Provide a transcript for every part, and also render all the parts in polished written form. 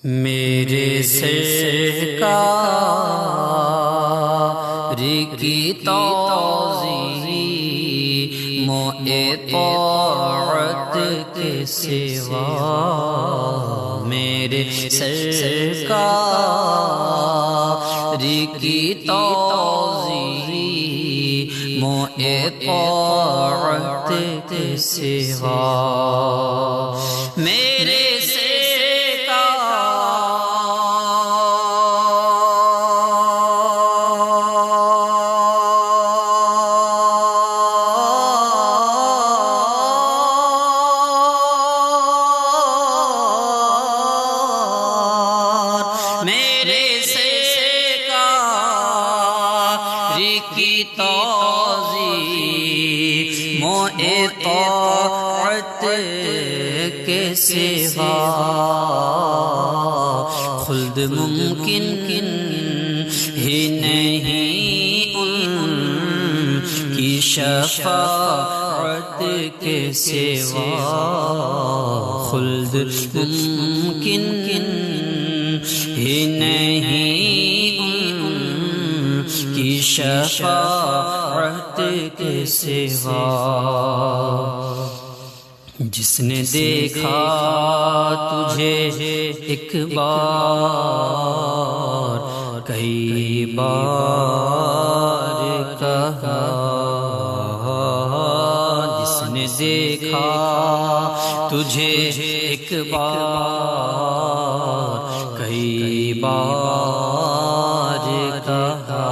میرے سرکار کی توضیح طاعت کے سوا، میرے سرکار کی توضیح طاعت کے سوا، میرے کی توضیح طاعت کے سوا، خلد ممکن ہی نہیں ان کی شفاعت کے سوا، خلد ممکن ہی نہیں کی شفاعت کے سوا، جس نے دیکھا تجھے ایک بار کئی بار کہا، جس نے دیکھا تجھے ایک بار کئی بار کہا،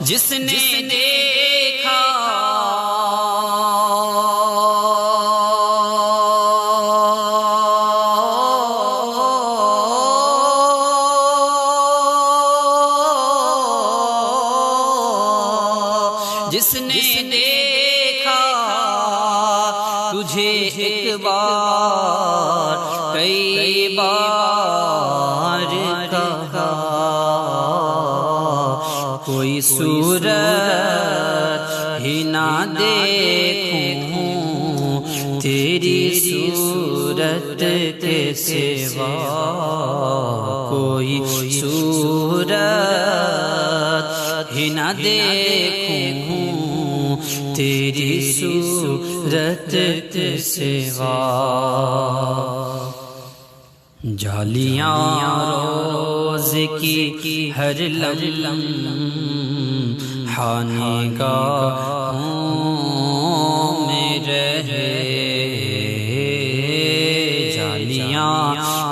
جس نے دیکھا جس نے دیکھا تجھے ایک بار کئی بار کہا، کوئی صورت ہی نہ دیکھوں تیری صورت کے سوا، کوئی صورت ہی نہ دیکھوں تیری صورت کے سوا، جالیاں روز کی ہر لمحہ نگاہوں میں رہے، جالیاں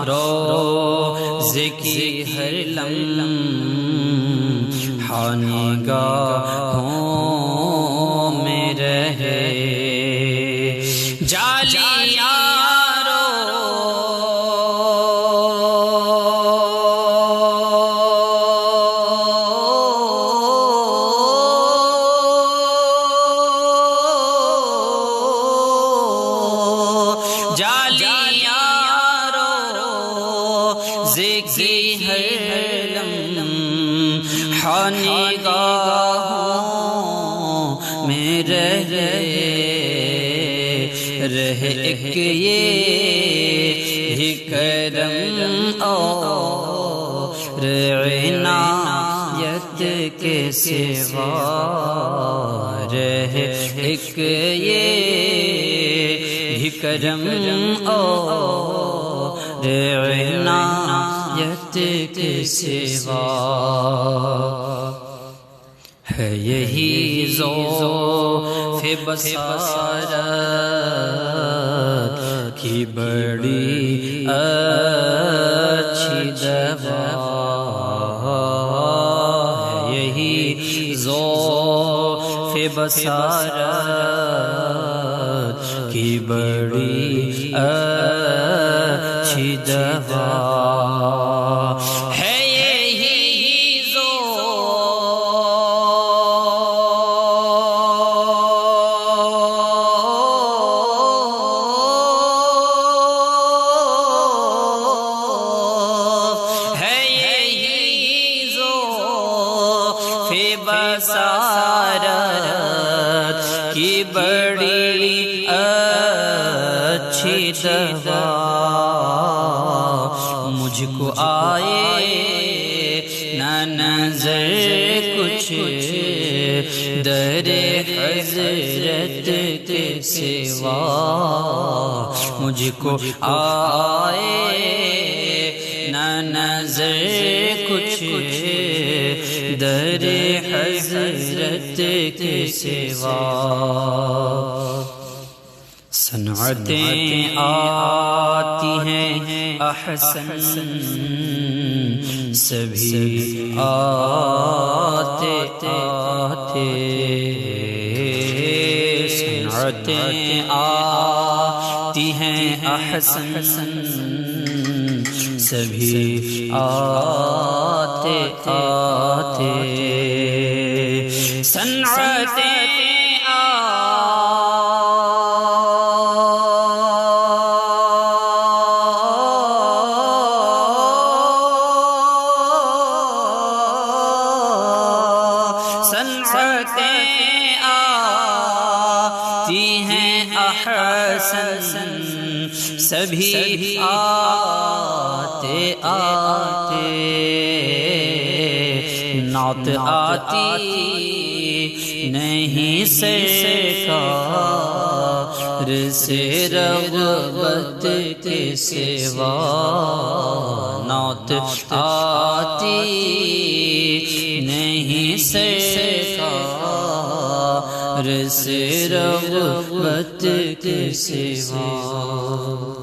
روز کی ہر لمحہ نگاہوں میں رہے، جالیاں کی ہر لمحہ نگاہوں میں رہے ایک یہ کرم اور عنایت کے سوا، رہے ایک یہ کرم اور عنایت کے سوا، ہے یہی ذوق بصارت کی بڑی اچھی دوا، ہے یہی ذوق بصارت کی بڑی اچھی دوا، ہے یہی بصارت کی بڑی اچھی دوا، مجھ کو آئے نہ نظر کچھ در حضرت کے سوا، مجھ کو آئے نہ نظر کچھ در حضرت کے سوا۔ صنعتیں آتی ہیں احسن سبھی آتے آتے، صنعتیں آتی ہیں احسن سبھی آتے آتے، صنعتیں آتی ہیں احسن سبھی آتے آتے، نعت آتی نہیں سرکار سے رغبت کے سوا، نعت آتی نہیں سرکار سے رغبت کے سوا۔